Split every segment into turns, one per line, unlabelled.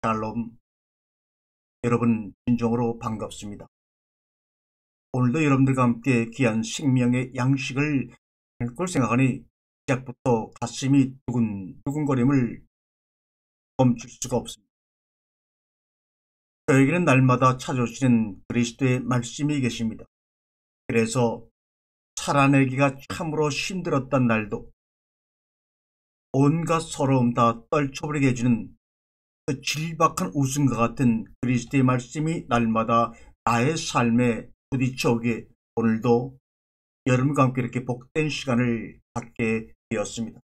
샬롬. 여러분 진정으로 반갑습니다. 오늘도 여러분들과 함께 귀한 생명의 양식을 걸 생각하니 시작부터 가슴이 두근두근거림을 멈출 수가 없습니다. 저에게는 날마다 찾아오시는 그리스도의 말씀이 계십니다. 그래서 살아내기가 참으로 힘들었던 날도 온갖 서러움 다 떨쳐버리게 해주는 그 질박한 웃음과 같은 그리스도의 말씀이 날마다 나의 삶에 부딪혀오기에 오늘도 여러분과 함께 이렇게 복된 시간을 갖게 되었습니다.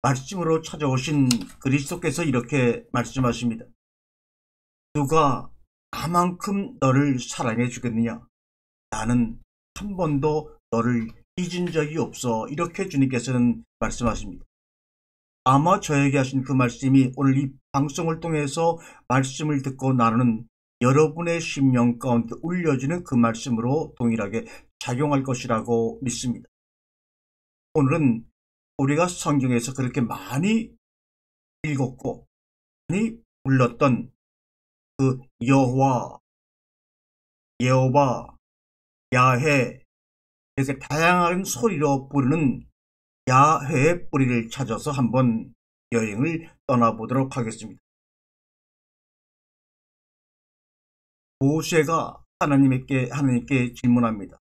말씀으로 찾아오신 그리스도께서 이렇게 말씀하십니다. 누가 나만큼 너를 사랑해 주겠느냐? 나는 한 번도 너를 잊은 적이 없어. 이렇게 주님께서는 말씀하십니다. 아마 저에게 하신 그 말씀이 오늘 이 방송을 통해서 말씀을 듣고 나누는 여러분의 심령 가운데 울려지는 그 말씀으로 동일하게 작용할 것이라고 믿습니다. 오늘은 우리가 성경에서 그렇게 많이 읽었고 많이 불렀던 그 여호와, 예호바, 야훼 이렇게 다양한 소리로 부르는 야훼의 뿌리를 찾아서 한번 여행을 떠나보도록 하겠습니다. 모세가 하나님께 질문합니다.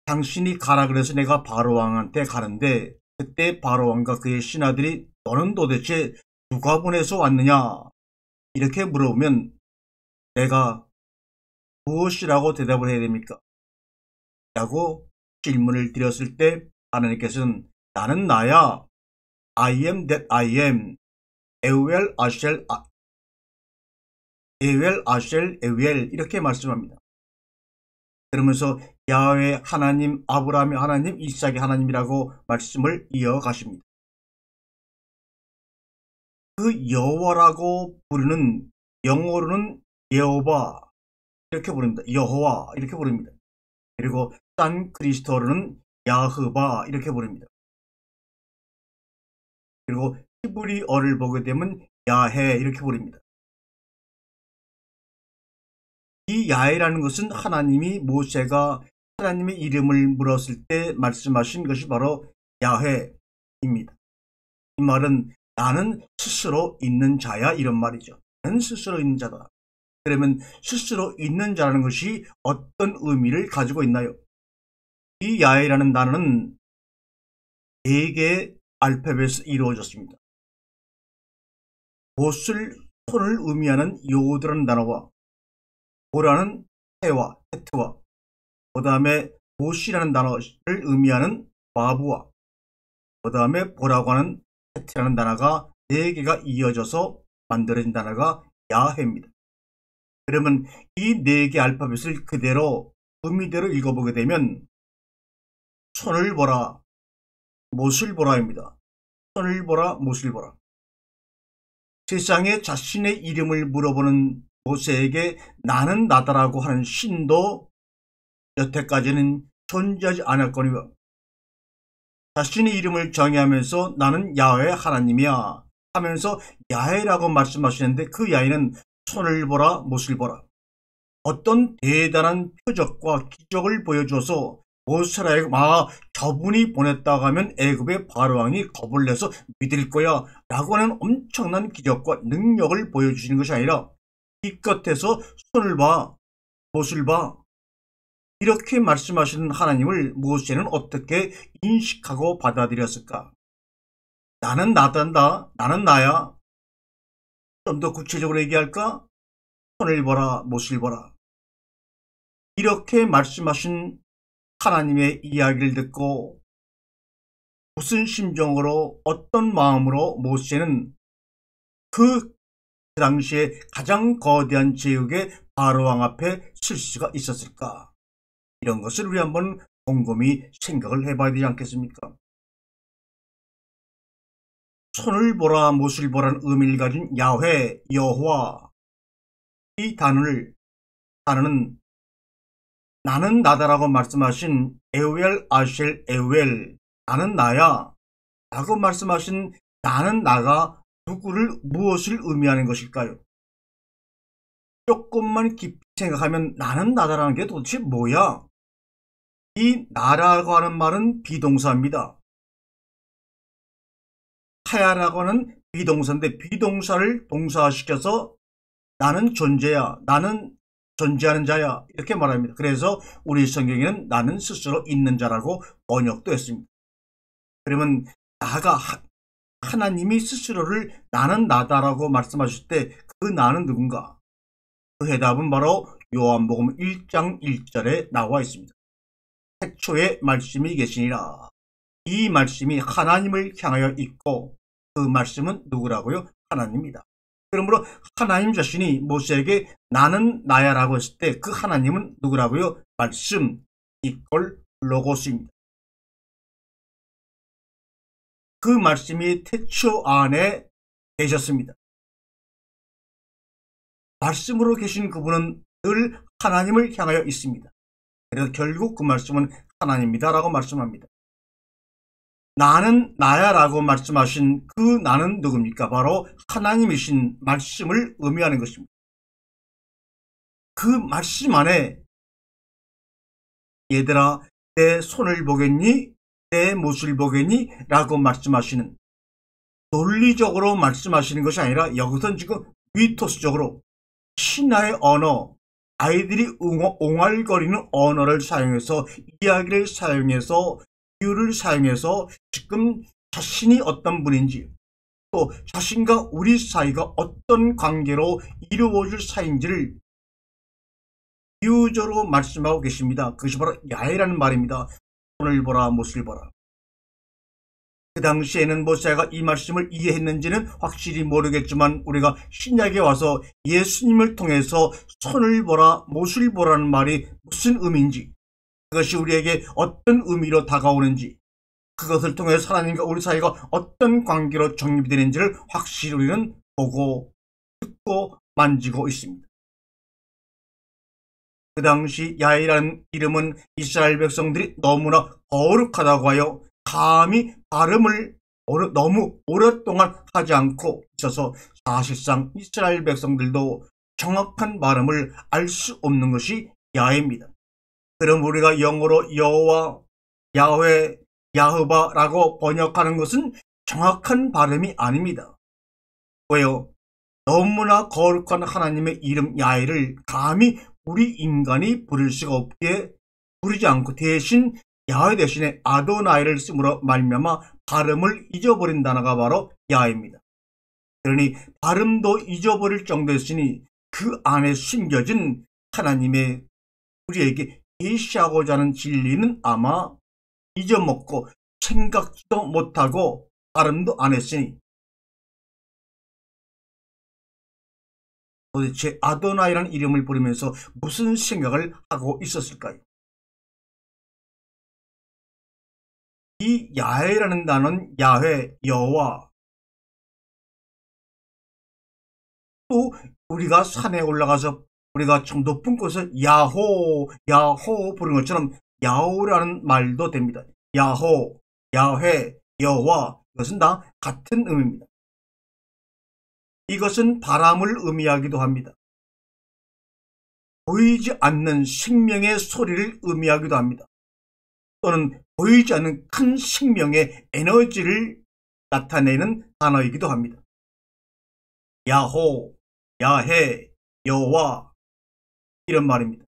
당신이 가라 그래서 내가 바로왕한테 가는데 그때 바로왕과 그의 신하들이 너는 도대체 누가 보내서 왔느냐? 이렇게 물어보면 내가 무엇이라고 대답을 해야 됩니까? 라고 질문을 드렸을 때 하나님께서는 나는 나야. I am that I am. 에웰 아쉘 에웰 이렇게 말씀합니다. 그러면서 야훼 하나님, 아브라함의 하나님, 이삭의 하나님이라고 말씀을 이어가십니다. 그 여호와라고 부르는 영어로는 예호바 이렇게 부릅니다. 여호와 이렇게 부릅니다. 그리고 산크리스토로는 야흐바 이렇게 부릅니다. 그리고 히브리어를 보게 되면 야훼 이렇게 부릅니다. 이 야훼라는 것은 하나님이 모세가 하나님의 이름을 물었을 때 말씀하신 것이 바로 야훼입니다. 이 말은 나는 스스로 있는 자야 이런 말이죠. 나는 스스로 있는 자다. 그러면 스스로 있는 자라는 것이 어떤 의미를 가지고 있나요? 이 야훼라는 단어는 4개의 알파벳에서 이루어졌습니다. 못을 손을 의미하는 요드라는 단어와 보라는 해와 헤트와 그 다음에 못이라는 단어를 의미하는 바브와 그 다음에 보라고 하는 헤트라는 단어가 4개가 이어져서 만들어진 단어가 야훼입니다. 그러면 이 4개 알파벳을 그대로 의미대로 읽어보게 되면 손을 보라, 못을 보라입니다. 손을 보라, 못을 보라. 세상에 자신의 이름을 물어보는 모세에게 나는 나다라고 하는 신도 여태까지는 존재하지 않았거니와 자신의 이름을 정의하면서 나는 야훼 하나님이야 하면서 야훼라고 말씀하시는데 그 야훼는 손을 보라, 못을 보라. 어떤 대단한 표적과 기적을 보여줘서 모세라에게 저분이 보냈다고 하면 애굽의 바로왕이 겁을 내서 믿을 거야 라고 하는 엄청난 기적과 능력을 보여주시는 것이 아니라 기껏해서 손을 봐, 못을 봐 이렇게 말씀하시는 하나님을 모세는 어떻게 인식하고 받아들였을까? 나는 나단다. 나는 나야. 좀 더 구체적으로 얘기할까? 손을 보라, 못을 보라. 이렇게 말씀하신 하나님의 이야기를 듣고 무슨 심정으로 어떤 마음으로 모세는 그 당시에 가장 거대한 제국의 바로왕 앞에 설 수가 있었을까? 이런 것을 우리 한번 곰곰이 생각을 해봐야 되지 않겠습니까? 손을 보라, 못을 보라는 의미를 가진 야훼, 여호와 이 단어는 나는 나다라고 말씀하신 에웰 아쉘 에웰 나는 나야 라고 말씀하신 나는 나가 무엇을 의미하는 것일까요? 조금만 깊이 생각하면 나는 나다라는 게 도대체 뭐야? 이 나라고 하는 말은 비동사입니다. 타야라고 하는 비동사인데 비동사를 동사시켜서 나는 존재야, 나는 존재하는 자야 이렇게 말합니다. 그래서 우리 성경에는 나는 스스로 있는 자라고 번역도 했습니다. 그러면 나가 하나님이 스스로를 나는 나다라고 말씀하실 때 그 나는 누군가? 그 해답은 바로 요한복음 1장 1절에 나와 있습니다. 태초에 말씀이 계시니라. 이 말씀이 하나님을 향하여 있고 그 말씀은 누구라고요? 하나님입니다. 그러므로 하나님 자신이 모세에게 나는 나야 라고 했을 때 그 하나님은 누구라고요? 말씀, 이꼴 로고스입니다. 그 말씀이 태초 안에 계셨습니다. 말씀으로 계신 그분은 늘 하나님을 향하여 있습니다. 그래서 결국 그 말씀은 하나님이다 라고 말씀합니다. 나는 나야 라고 말씀하신 그 나는 누굽니까? 바로 하나님이신 말씀을 의미하는 것입니다. 그 말씀 안에 얘들아 내 손을 보겠니? 내 못을 보겠니? 라고 말씀하시는 논리적으로 말씀하시는 것이 아니라 여기서는 지금 미토스적으로 신화의 언어, 아이들이 옹알거리는 언어를 사용해서 이야기를 사용해서 비유를 사용해서 지금 자신이 어떤 분인지 또 자신과 우리 사이가 어떤 관계로 이루어질 사이인지를 비유적으로 말씀하고 계십니다. 그것이 바로 야훼라는 말입니다. 손을 보라 못을 보라. 그 당시에는 모세가 이 말씀을 이해했는지는 확실히 모르겠지만 우리가 신약에 와서 예수님을 통해서 손을 보라 못을 보라는 말이 무슨 의미인지 그것이 우리에게 어떤 의미로 다가오는지 그것을 통해서 하나님과 우리 사이가 어떤 관계로 정립이 되는지를 확실히 우리는 보고 듣고 만지고 있습니다. 그 당시 야훼라는 이름은 이스라엘 백성들이 너무나 거룩하다고 하여 감히 발음을 너무 오랫동안 하지 않고 있어서 사실상 이스라엘 백성들도 정확한 발음을 알 수 없는 것이 야훼입니다. 그럼 우리가 영어로 여호와, 야훼, 야흐바라고 번역하는 것은 정확한 발음이 아닙니다. 왜요? 너무나 거룩한 하나님의 이름 야훼를 감히 우리 인간이 부를 수가 없기에 부르지 않고 대신 야훼 대신에 아도나이를 쓰므로 말미암아 발음을 잊어버린 단어가 바로 야훼입니다. 그러니 발음도 잊어버릴 정도였으니 그 안에 숨겨진 하나님의 우리에게 계시하고자 하는 진리는 아마 잊어먹고 생각지도 못하고 발음도 안 했으니 도대체 아도나이라는 이름을 부르면서 무슨 생각을 하고 있었을까요? 이 야훼라는 단어는 야훼, 여호와 또 우리가 산에 올라가서 우리가 좀 높은 곳에서 야호, 야호 부르는 것처럼 야호라는 말도 됩니다. 야호, 야훼, 여호와 이것은 다 같은 의미입니다. 이것은 바람을 의미하기도 합니다. 보이지 않는 생명의 소리를 의미하기도 합니다. 또는 보이지 않는 큰 생명의 에너지를 나타내는 단어이기도 합니다. 야호, 야훼, 여호와 이런 말입니다.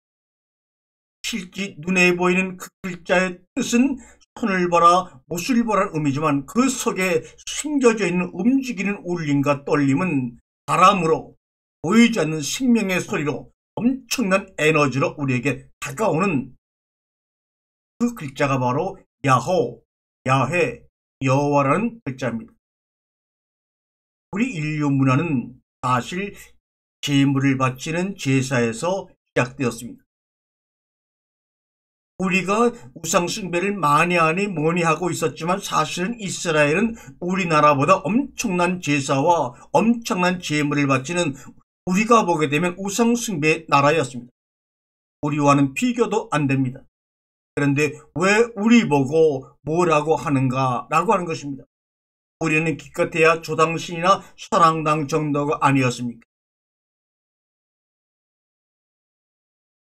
실제 눈에 보이는 그 글자의 뜻은 손을 보라, 못을 보라는 의미지만 그 속에 숨겨져 있는 움직이는 울림과 떨림은 바람으로 보이지 않는 생명의 소리로 엄청난 에너지로 우리에게 다가오는 그 글자가 바로 야호, 야훼, 여호와라는 글자입니다. 우리 인류 문화는 사실 제물을 바치는 제사에서 시작되었습니다. 우리가 우상숭배를 많이 하니 뭐니 하고 있었지만 사실은 이스라엘은 우리나라보다 엄청난 제사와 엄청난 제물을 바치는 우리가 보게 되면 우상숭배의 나라였습니다. 우리와는 비교도 안 됩니다. 그런데 왜 우리 보고 뭐라고 하는가 라고 하는 것입니다. 우리는 기껏해야 조당신이나 선앙당 정도가 아니었습니까?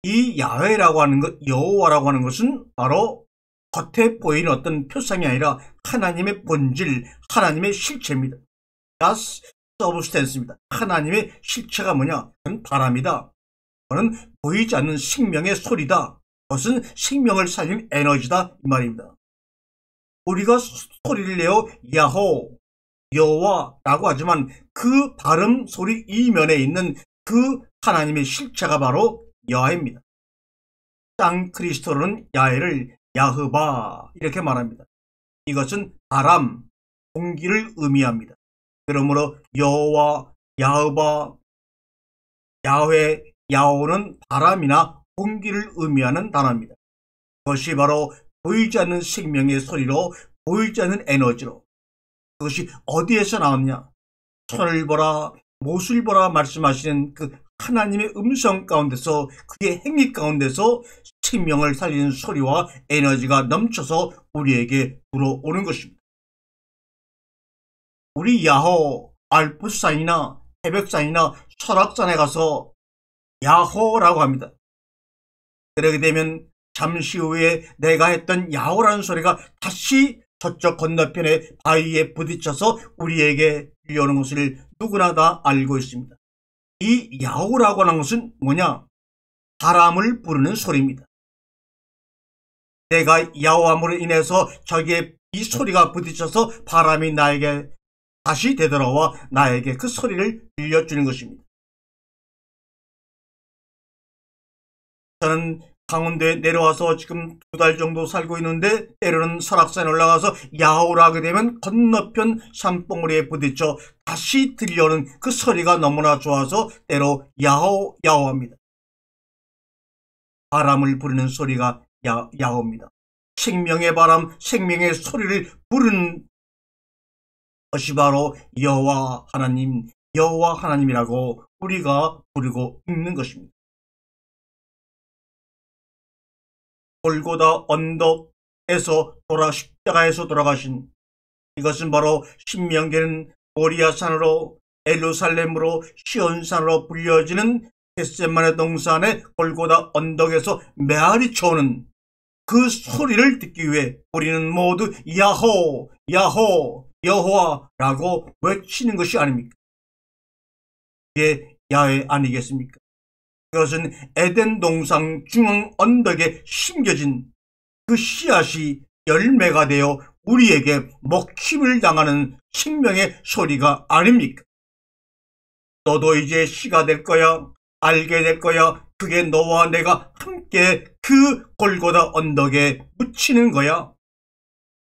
이 야훼라고 하는 것, 여호와라고 하는 것은 바로 겉에 보이는 어떤 표상이 아니라 하나님의 본질, 하나님의 실체입니다. God's substance입니다. 하나님의 실체가 뭐냐? 그건 바람이다. 그건 보이지 않는 생명의 소리다. 그것은 생명을 살리는 에너지다. 이 말입니다. 우리가 소리를 내어 야호, 여호와라고 하지만 그 발음 소리 이면에 있는 그 하나님의 실체가 바로 야훼입니다. 산크리스토로는 야훼를 야흐바 이렇게 말합니다. 이것은 바람, 공기를 의미합니다. 그러므로 여호와, 야흐바, 야훼, 야호는 바람이나 공기를 의미하는 단어입니다. 그것이 바로 보이지 않는 생명의 소리로, 보이지 않는 에너지로, 그것이 어디에서 나왔냐? 손을 보라, 못을 보라 말씀하시는 그 하나님의 음성 가운데서, 그의 행위 가운데서 생명을 살리는 소리와 에너지가 넘쳐서 우리에게 들어오는 것입니다. 우리 야호, 알프스산이나 태백산이나 설악산에 가서 야호라고 합니다. 그러게 되면 잠시 후에 내가 했던 야호라는 소리가 다시 저쪽 건너편의 바위에 부딪혀서 우리에게 들려오는 것을 누구나 다 알고 있습니다. 이 야호라고 하는 것은 뭐냐? 바람을 부르는 소리입니다. 내가 야호함으로 인해서 저기에 이 소리가 부딪혀서 바람이 나에게 다시 되돌아와 나에게 그 소리를 들려주는 것입니다. 저는 강원도에 내려와서 지금 2달 정도 살고 있는데 때로는 설악산에 올라가서 야호를 하게 되면 건너편 산봉우리에 부딪혀 다시 들려오는 그 소리가 너무나 좋아서 때로 야호 야호합니다. 바람을 부르는 소리가 야호입니다. 생명의 바람, 생명의 소리를 부르는 것이 바로 여호와 하나님, 여호와 하나님이라고 우리가 부르고 있는 것입니다. 골고다 언덕에서 십자가에서 돌아가신, 이것은 바로 신명기는 모리아산으로, 예루살렘으로, 시온산으로 불려지는 겟세마네 동산의 골고다 언덕에서 메아리 쳐오는 그 소리를 듣기 위해 우리는 모두 야호, 야호, 여호와라고 외치는 것이 아닙니까? 이게 야훼 아니겠습니까? 그것은 에덴 동산 중앙 언덕에 심겨진 그 씨앗이 열매가 되어 우리에게 먹힘을 당하는 생명의 소리가 아닙니까? 너도 이제 씨가 될 거야, 알게 될 거야. 그게 너와 내가 함께 그 골고다 언덕에 묻히는 거야.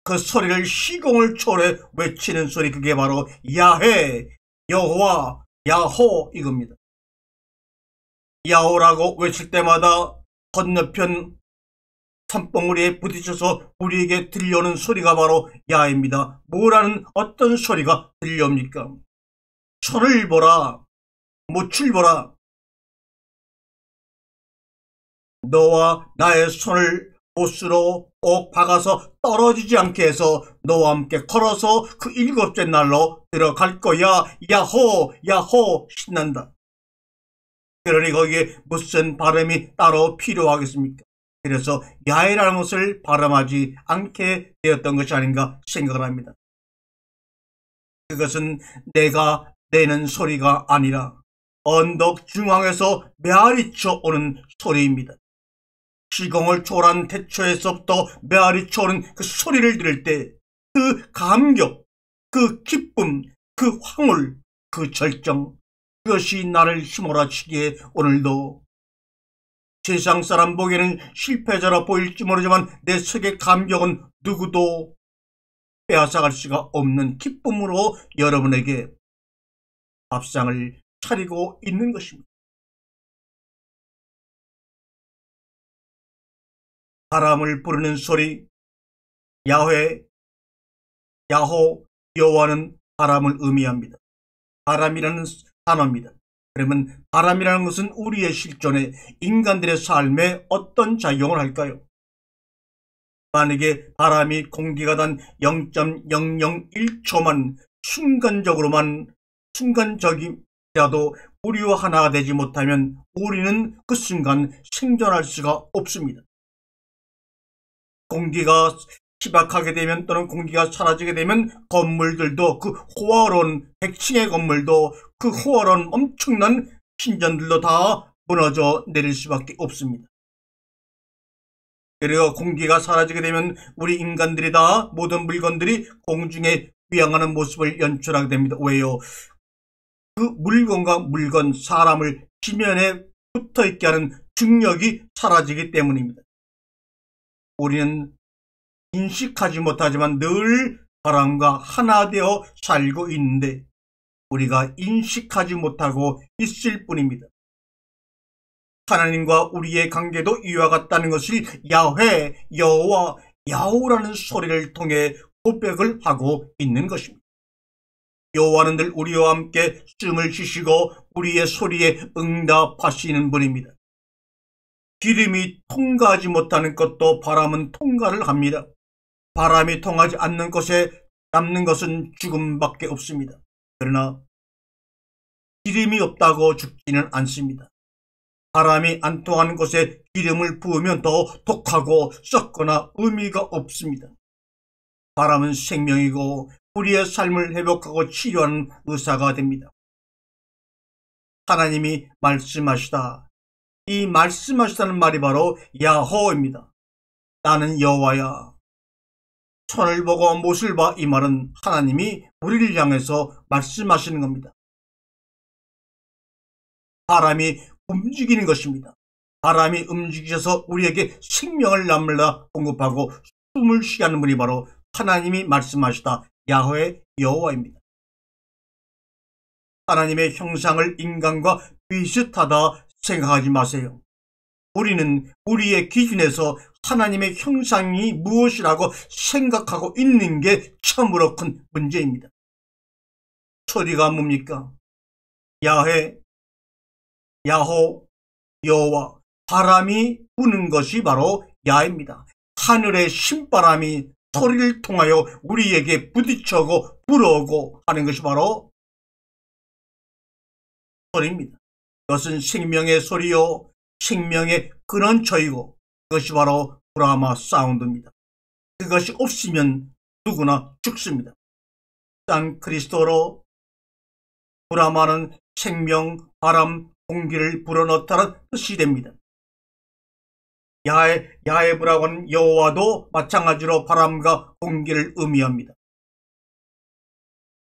그 소리를 시공을 초월해 외치는 소리, 그게 바로 야훼, 여호와, 야호 이겁니다. 야호라고 외칠 때마다 건너편 산봉우리에 부딪혀서 우리에게 들려오는 소리가 바로 야훼입니다. 뭐라는 어떤 소리가 들려옵니까? 손을 보라, 못을 보라. 너와 나의 손을 못으로 꼭 박아서 떨어지지 않게 해서 너와 함께 걸어서 그 7째 날로 들어갈 거야. 야호, 야호, 신난다. 그러니 거기에 무슨 발음이 따로 필요하겠습니까? 그래서 야훼라는 것을 발음하지 않게 되었던 것이 아닌가 생각을 합니다. 그것은 내가 내는 소리가 아니라 언덕 중앙에서 메아리쳐 오는 소리입니다. 시공을 초월한 태초에서부터 메아리쳐 오는 그 소리를 들을 때 그 감격, 그 기쁨, 그 황홀, 그 절정, 그것이 나를 휘몰아치기에 오늘도 세상 사람 보기에는 실패자라 보일지 모르지만 내 속의 감격은 누구도 빼앗아갈 수가 없는 기쁨으로 여러분에게 밥상을 차리고 있는 것입니다. 바람을 부르는 소리, 야훼, 야호, 여호와는 바람을 의미합니다. 바람이라는 단어입니다. 그러면 바람이라는 것은 우리의 실존에, 인간들의 삶에 어떤 작용을 할까요? 만약에 바람이 공기가 단 0.001초만 순간적이라도 우리와 하나가 되지 못하면 우리는 그 순간 생존할 수가 없습니다. 공기가 희박하게 되면 또는 공기가 사라지게 되면 건물들도, 그 호화로운 100층의 건물도, 그 호화로운 엄청난 신전들도 다 무너져 내릴 수밖에 없습니다. 그리고 공기가 사라지게 되면 우리 인간들이 다, 모든 물건들이 공중에 비양하는 모습을 연출하게 됩니다. 왜요? 그 물건과 물건, 사람을 지면에 붙어있게 하는 중력이 사라지기 때문입니다. 우리는 인식하지 못하지만 늘 바람과 하나 되어 살고 있는데 우리가 인식하지 못하고 있을 뿐입니다. 하나님과 우리의 관계도 이와 같다는 것을 야훼, 여호와, 야후라는 소리를 통해 고백을 하고 있는 것입니다. 여호와는 늘 우리와 함께 숨을 쉬시고 우리의 소리에 응답하시는 분입니다. 기름이 통과하지 못하는 것도 바람은 통과를 합니다. 바람이 통하지 않는 곳에 남는 것은 죽음밖에 없습니다. 그러나 기름이 없다고 죽지는 않습니다. 바람이 안 통하는 곳에 기름을 부으면 더 독하고 썩거나 의미가 없습니다. 바람은 생명이고 우리의 삶을 회복하고 치료하는 의사가 됩니다. 하나님이 말씀하시다. 이 말씀하시다는 말이 바로 야호입니다. 나는 여호와야. 손을 보고 못을 봐. 이 말은 하나님이 우리를 향해서 말씀하시는 겁니다. 바람이 움직이는 것입니다. 바람이 움직이셔서 우리에게 생명을 남물라 공급하고 숨을 쉬게 하는 분이 바로 하나님이 말씀하시다. 야훼 여호와입니다. 하나님의 형상을 인간과 비슷하다 생각하지 마세요. 우리는 우리의 기준에서 하나님의 형상이 무엇이라고 생각하고 있는 게 참으로 큰 문제입니다. 소리가 뭡니까? 야훼, 야호, 여호와, 바람이 부는 것이 바로 야입니다. 하늘의 신바람이 소리를 통하여 우리에게 부딪혀오고 불어오고 하는 것이 바로 소리입니다. 그것은 생명의 소리요, 생명의 근원처이고 그것이 바로 브라마 사운드입니다. 그것이 없으면 누구나 죽습니다. 산 크리스토로 브라마는 생명, 바람, 공기를 불어넣다는 뜻이 됩니다. 야헤브라고 하는 여호와도 마찬가지로 바람과 공기를 의미합니다.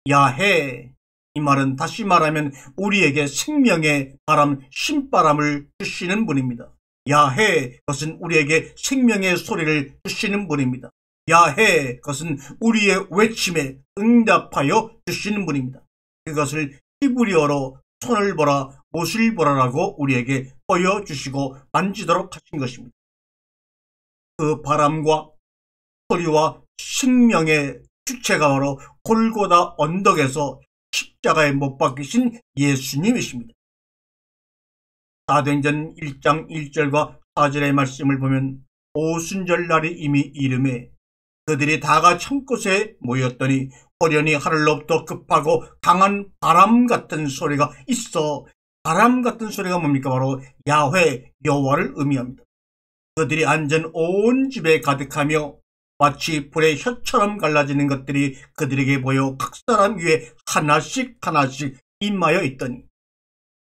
야헤, 이 말은 다시 말하면 우리에게 생명의 바람, 신바람을 주시는 분입니다. 야헤, 그것은 우리에게 생명의 소리를 주시는 분입니다. 야헤, 그것은 우리의 외침에 응답하여 주시는 분입니다. 그것을 히브리어로 손을 보라, 못을 보라라고 우리에게 보여주시고 만지도록 하신 것입니다. 그 바람과 소리와 생명의 주체가 바로 골고다 언덕에서 십자가에 못 박히신 예수님이십니다. 사도행전 1장 1절과 4절의 말씀을 보면 오순절날이 이미 이름에 그들이 다가 참곳에 모였더니 호련히 하늘로부터 급하고 강한 바람 같은 소리가 있어. 바람 같은 소리가 뭡니까? 바로 야훼 여호와를 의미합니다. 그들이 앉은 온 집에 가득하며 마치 불의 혀처럼 갈라지는 것들이 그들에게 보여 각 사람 위에 하나씩 하나씩 임하여 있더니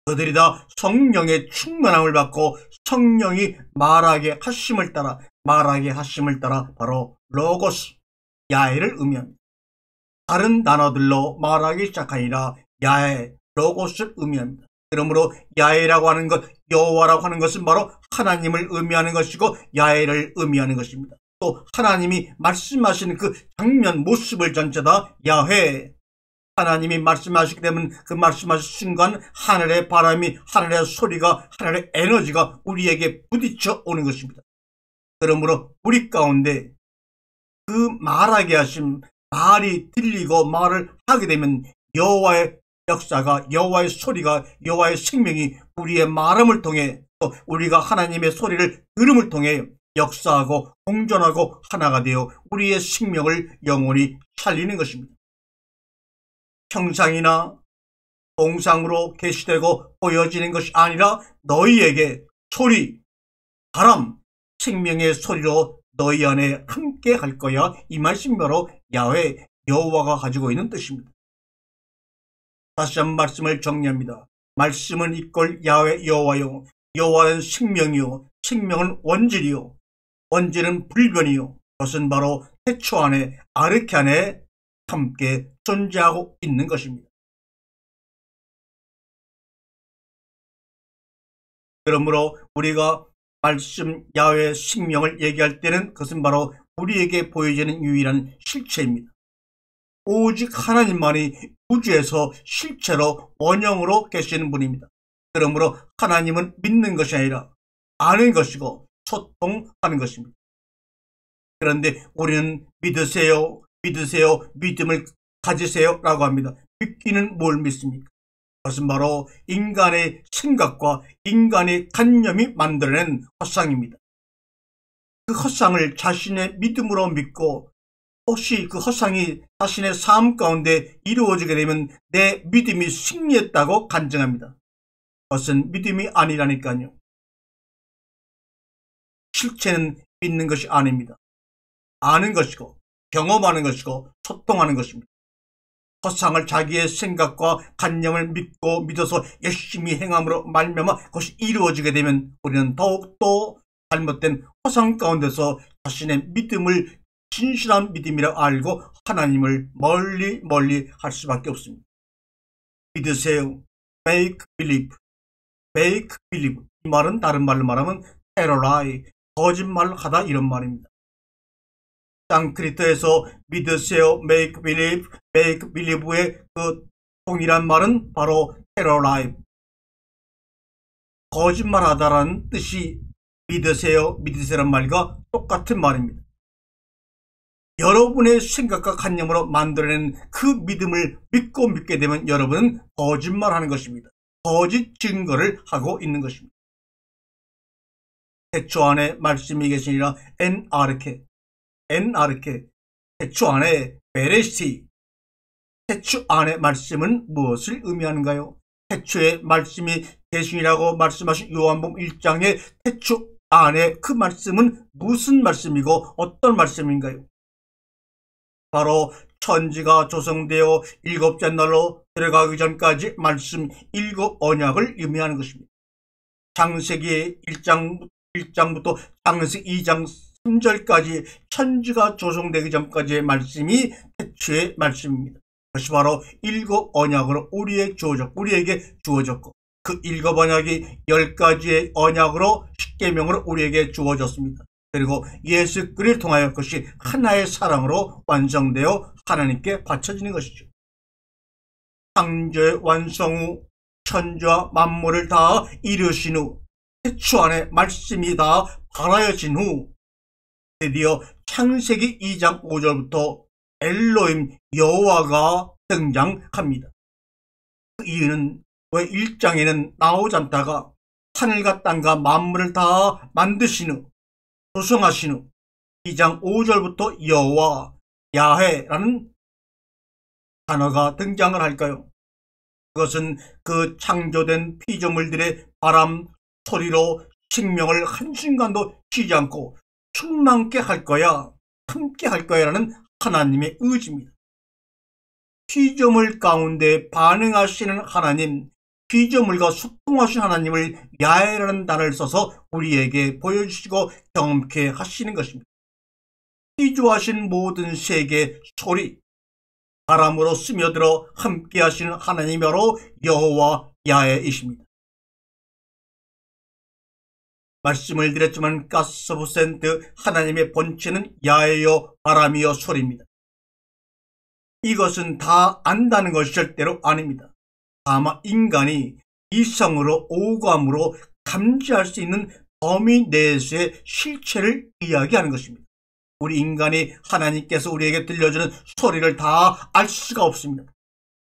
그들이 다 성령의 충만함을 받고 성령이 말하게 하심을 따라 바로 로고스, 야훼를 의미합니다. 다른 단어들로 말하기 시작하니라 야훼, 로고스를 의미합니다. 그러므로 야훼라고 하는 것, 여호와라고 하는 것은 바로 하나님을 의미하는 것이고 야훼를 의미하는 것입니다. 또 하나님이 말씀하시는 그 장면, 모습을 전체 다 야훼, 하나님이 말씀하시게 되면 그 말씀하신 순간 하늘의 바람이, 하늘의 소리가, 하늘의 에너지가 우리에게 부딪혀 오는 것입니다. 그러므로 우리 가운데 그 말하게 하신 말이 들리고 말을 하게 되면 여호와의 역사가, 여호와의 소리가, 여호와의 생명이 우리의 말음을 통해 또 우리가 하나님의 소리를 들음을 통해 역사하고 공존하고 하나가 되어 우리의 생명을 영원히 살리는 것입니다. 형상이나 동상으로 계시되고 보여지는 것이 아니라 너희에게 소리, 바람, 생명의 소리로 너희 안에 함께 할 거야. 이 말씀이 바로 야훼 여호와가 가지고 있는 뜻입니다. 다시 한 말씀을 정리합니다. 말씀은 이꼴 야훼 여호와요, 여호와는 생명이요, 생명은 원질이요, 원질은 불변이요, 그것은 바로 태초 안에 아르케 안에 함께 존재하고 있는 것입니다. 그러므로 우리가 말씀 야훼 생명을 얘기할 때는 그것은 바로 우리에게 보여지는 유일한 실체입니다. 오직 하나님만이 우주에서 실체로 원형으로 계시는 분입니다. 그러므로 하나님은 믿는 것이 아니라 아는 것이고 소통하는 것입니다. 그런데 우리는 믿으세요, 믿으세요, 믿음을 가지세요 라고 합니다. 믿기는 뭘 믿습니까? 그것은 바로 인간의 생각과 인간의 관념이 만들어낸 헛상입니다. 그 헛상을 자신의 믿음으로 믿고 혹시 그 헛상이 자신의 삶 가운데 이루어지게 되면 내 믿음이 승리했다고 간증합니다. 그것은 믿음이 아니라니까요. 실체는 믿는 것이 아닙니다. 아는 것이고 경험하는 것이고 소통하는 것입니다. 헛상을 자기의 생각과 관념을 믿고 믿어서 열심히 행함으로 말미암아 그것이 이루어지게 되면 우리는 더욱더 잘못된 허상 가운데서 자신의 믿음을 진실한 믿음이라 알고 하나님을 멀리 할 수밖에 없습니다. 믿으세요. Make believe. Make believe. 이 말은 다른 말로 말하면 tell lie. 거짓말하다 이런 말입니다. 상크리트에서 믿으세요. Make believe. Make believe의 그 동일한 말은 바로 tell lie. 거짓말하다라는 뜻이 믿으세요. 믿으세요란 말과 똑같은 말입니다. 여러분의 생각과 관념으로 만들어낸 그 믿음을 믿게 되면 여러분은 거짓말하는 것입니다. 거짓 증거를 하고 있는 것입니다. 태초 안에 말씀이 계시니라 엔아르케, 태초 안에 베레시. 태초 안에 말씀은 무엇을 의미하는가요? 태초에 말씀이 계시니라고 말씀하신 요한복음 1장의 태초 안에 그 말씀은 무슨 말씀이고 어떤 말씀인가요? 바로 천지가 조성되어 일곱째 날로 들어가기 전까지 말씀 일곱 언약을 의미하는 것입니다. 창세기 1장부터 창세기 2장 3절까지 천지가 조성되기 전까지의 말씀이 태초의 말씀입니다. 그것이 바로 일곱 언약으로 우리에게 주어졌고 그 일곱 언약이 10가지의 언약으로 십계명으로 우리에게 주어졌습니다. 그리고 예수 그리스도를 통하여 그것이 하나의 사랑으로 완성되어 하나님께 바쳐지는 것이죠. 창조의 완성 후 천지와 만물을 다 이루신 후 태초 안에 말씀이 다 발하여진 후 드디어 창세기 2장 5절부터 엘로힘 여호와가 등장합니다. 그 이유는 왜 1장에는 나오지 않다가 하늘과 땅과 만물을 다 만드신 후 조성하신 후 2장 5절부터 여호와, 야훼라는 단어가 등장을 할까요? 그것은 그 창조된 피조물들의 바람 소리로 생명을 한순간도 쉬지 않고 충만케 할 거야, 함께 할 거야 라는 하나님의 의지입니다. 피조물 가운데 반응하시는 하나님, 피조물과 소통하신 하나님을 야훼라는 단어를 써서 우리에게 보여주시고 경험케 하시는 것입니다. 피조하신 모든 세계 소리, 바람으로 스며들어 함께 하시는 하나님이로 여호와 야훼이십니다. 말씀을 드렸지만 가스 오브 센트 하나님의 본체는 야훼요 바람이요 소리입니다. 이것은 다 안다는 것이 절대로 아닙니다. 다만 인간이 이성으로 오감으로 감지할 수 있는 범위 내에서의 실체를 이야기하는 것입니다. 우리 인간이 하나님께서 우리에게 들려주는 소리를 다 알 수가 없습니다.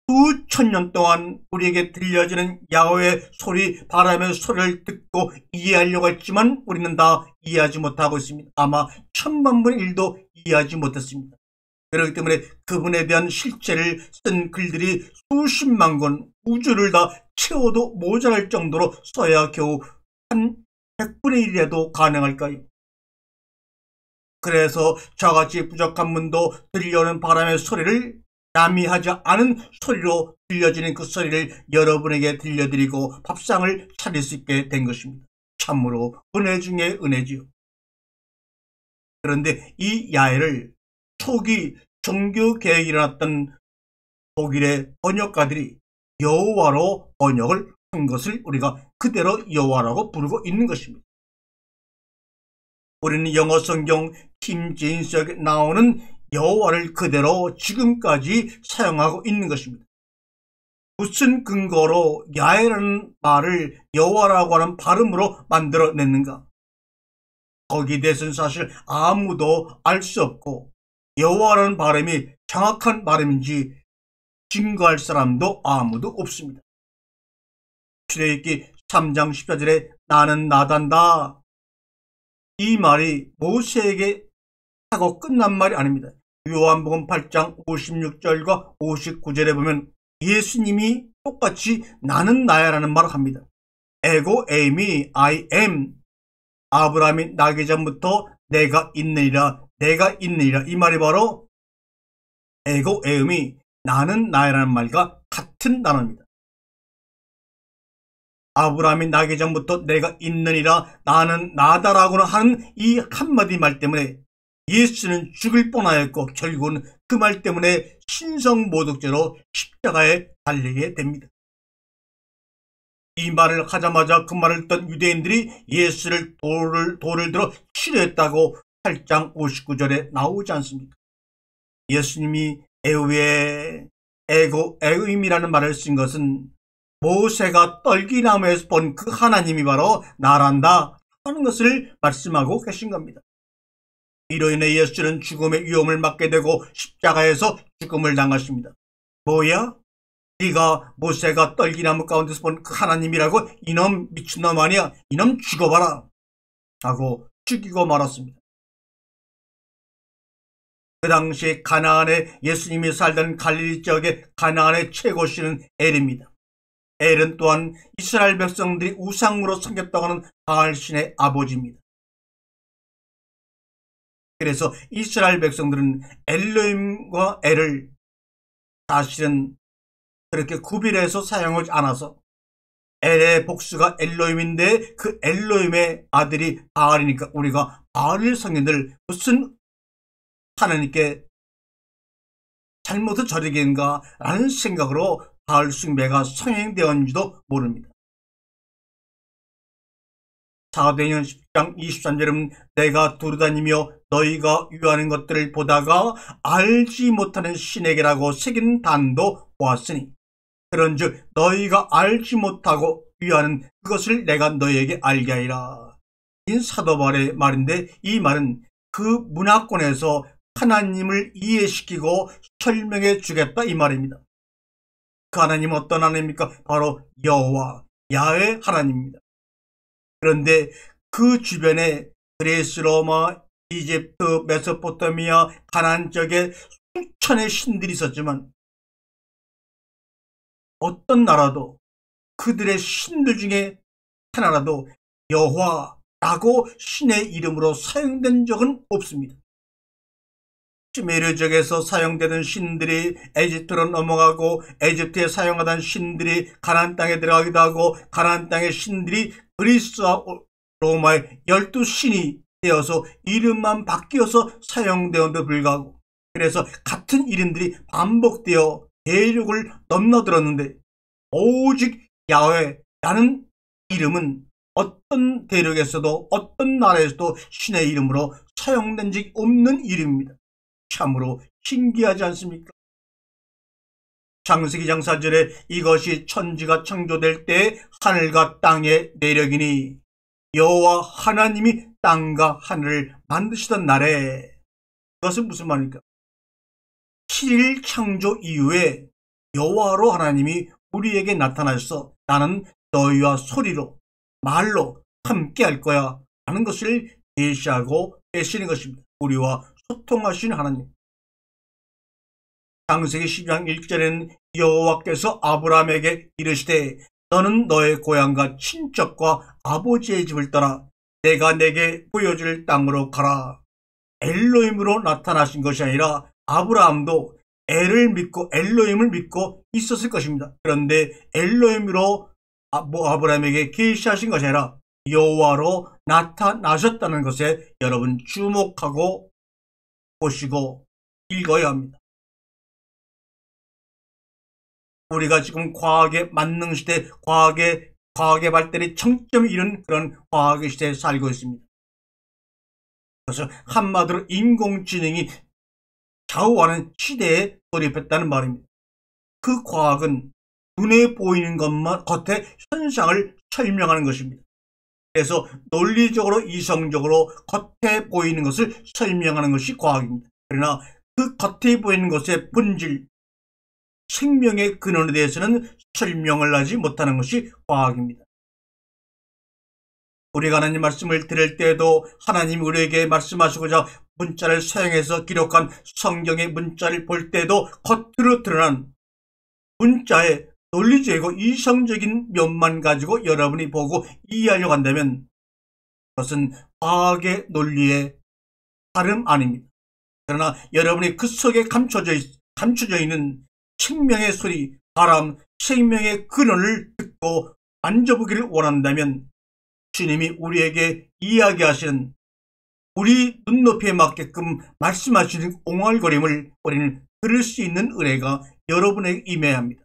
수천 년 동안 우리에게 들려지는 야훼의 소리, 바람의 소리를 듣고 이해하려고 했지만 우리는 다 이해하지 못하고 있습니다. 아마 1000만분의 1도 이해하지 못했습니다. 그렇기 때문에 그분에 대한 실체를 쓴 글들이 수십만 권, 우주를 다 채워도 모자랄 정도로 써야 겨우 한 100분의 1이라도 가능할까요? 그래서 저같이 부족한 분도 들려오는 바람의 소리를 남이 하지 않은 소리로 들려지는 그 소리를 여러분에게 들려드리고 밥상을 차릴 수 있게 된 것입니다. 참으로 은혜 중에 은혜지요. 그런데 이 야훼를 초기 종교개혁이 일어났던 독일의 번역가들이 여호와로 번역을 한 것을 우리가 그대로 여호와라고 부르고 있는 것입니다. 우리는 영어 성경 킹 제임스에 나오는 여호와를 그대로 지금까지 사용하고 있는 것입니다. 무슨 근거로 야훼라는 말을 여호와라고 하는 발음으로 만들어냈는가? 거기에 대해서는 사실 아무도 알 수 없고 여호와라는 발음이 정확한 발음인지 증거할 사람도 아무도 없습니다. 출애굽기 3장 14절에 나는 나단다. 이 말이 모세에게 하고 끝난 말이 아닙니다. 요한복음 8장 56절과 59절에 보면 예수님이 똑같이 나는 나야라는 말을 합니다. 에고 에이미 I am. 아브라함이 나기 전부터 내가 있느니라, 내가 있느니라. 이 말이 바로 에고 에이미 나는 나야라는 말과 같은 단어입니다. 아브라함이 나기 전부터 내가 있느니라, 나는 나다라고는 하는 이 한마디 말 때문에 예수는 죽을 뻔하였고 결국은 그 말 때문에 신성모독죄로 십자가에 달리게 됩니다. 이 말을 하자마자 그 말을 듣던 유대인들이 예수를 돌을 들어 치려했다고 8장 59절에 나오지 않습니까? 예수님이 에우에 에고임이라는 말을 쓴 것은 모세가 떨기나무에서 본 그 하나님이 바로 나란다 하는 것을 말씀하고 계신 겁니다. 이로 인해 예수는 죽음의 위험을 맞게 되고 십자가에서 죽음을 당하십니다. 뭐야? 네가 모세가 떨기나무 가운데서 본 그 하나님이라고? 이놈 미친놈 아니야? 이놈 죽어봐라 하고 죽이고 말았습니다. 그 당시 가나안에 예수님이 살던 갈릴리 지역의 가나안의 최고신은 엘입니다. 엘은 또한 이스라엘 백성들이 우상으로 섬겼다고 하는 바알신의 아버지입니다. 그래서 이스라엘 백성들은 엘로힘과 엘을 사실은 그렇게 구별해서 사용하지 않아서 엘의 복수가 엘로힘인데 그 엘로힘의 아들이 바알이니까 우리가 바알을 섬긴들 무슨 하나님께 잘못을 저지른가 라는 생각으로 바알 숭배가 성행되었는지도 모릅니다. 사도행전 10장 23절은 내가 두루다니며 너희가 유하는 것들을 보다가 알지 못하는 신에게라고 새긴 단도 보았으니 그런즉 너희가 알지 못하고 유하는 그것을 내가 너희에게 알게 하리라. 이 사도 바울의 말인데 이 말은 그 문화권에서 하나님을 이해시키고 설명해 주겠다 이 말입니다. 그 하나님은 어떤 하나님입니까? 바로 여호와 야훼 하나님입니다. 그런데 그 주변에 그리스, 로마, 이집트, 메소포타미아, 가나안 쪽에 수천의 신들이 있었지만 어떤 나라도 그들의 신들 중에 하나라도 여호와라고 신의 이름으로 사용된 적은 없습니다. 시메르족에서 사용되던 신들이 에집트로 넘어가고 에집트에 사용하던 신들이 가나안 땅에 들어가기도 하고 가나안 땅의 신들이 그리스와 로마의 12신이 되어서 이름만 바뀌어서 사용되었는데 불구하고 그래서 같은 이름들이 반복되어 대륙을 넘나들었는데 오직 야훼라는 이름은 어떤 대륙에서도 어떤 나라에서도 신의 이름으로 사용된 적이 없는 이름입니다. 참으로 신기하지 않습니까? 창세기 장 4절에 이것이 천지가 창조될 때 하늘과 땅의 내력이니 여호와 하나님이 땅과 하늘을 만드시던 날에 그것은 무슨 말입니까? 7일 창조 이후에 여호와로 하나님이 우리에게 나타나셔서 나는 너희와 소리로 말로 함께 할 거야 하는 것을 계시하고 계시는 것입니다. 우리와 소통하시는 하나님. 창세기 12장 1절에는 여호와께서 아브라함에게 이르시되 너는 너의 고향과 친척과 아버지의 집을 떠나 내가 내게 보여줄 땅으로 가라. 엘로힘으로 나타나신 것이 아니라 아브라함도 엘을 믿고 엘로힘을 믿고 있었을 것입니다. 그런데 엘로힘으로 아브라함에게 계시하신 것이 아니라 여호와로 나타나셨다는 것에 여러분 주목하고 보시고 읽어야 합니다. 우리가 지금 과학의 만능 시대, 과학의 발달이 청점을 이룬 그런 과학의 시대에 살고 있습니다. 그래서 한마디로 인공지능이 좌우하는 시대에 돌입했다는 말입니다. 그 과학은 눈에 보이는 것만 겉의 현상을 설명하는 것입니다. 그래서 논리적으로 이성적으로 겉에 보이는 것을 설명하는 것이 과학입니다. 그러나 그 겉에 보이는 것의 본질, 생명의 근원에 대해서는 설명을 하지 못하는 것이 과학입니다. 우리가 하나님 말씀을 들을 때에도 하나님이 우리에게 말씀하시고자 문자를 사용해서 기록한 성경의 문자를 볼 때에도 겉으로 드러난 문자의 논리적이고 이성적인 면만 가지고 여러분이 보고 이해하려고 한다면 그것은 과학의 논리의 다름 아닙니다. 그러나 여러분이 그 속에 감춰져 있는 생명의 소리, 바람, 생명의 근원을 듣고 만져보기를 원한다면 주님이 우리에게 이야기하시는 우리 눈높이에 맞게끔 말씀하시는 옹알거림을 우리는 들을 수 있는 은혜가 여러분에게 임해야 합니다.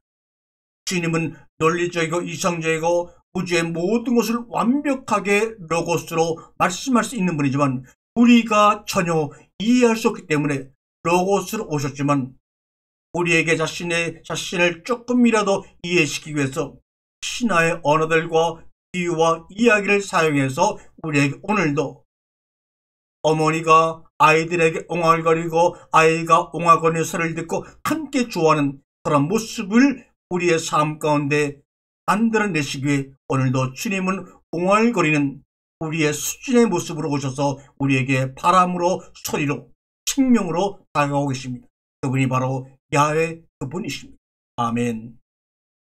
주님은 논리적이고 이성적이고 우주의 모든 것을 완벽하게 로고스로 말씀할 수 있는 분이지만 우리가 전혀 이해할 수 없기 때문에 로고스로 오셨지만 우리에게 자신을 조금이라도 이해시키기 위해서 신화의 언어들과 비유와 이야기를 사용해서 우리에게 오늘도 어머니가 아이들에게 옹알거리고 아이가 옹알거리는 소리를 듣고 함께 좋아하는 그런 모습을 우리의 삶 가운데 만들어내시기 위해 오늘도 주님은 옹알거리는 우리의 수준의 모습으로 오셔서 우리에게 바람으로 소리로 생명으로 다가오고 계십니다. 그분이 바로 야훼 그분이십니다. 아멘.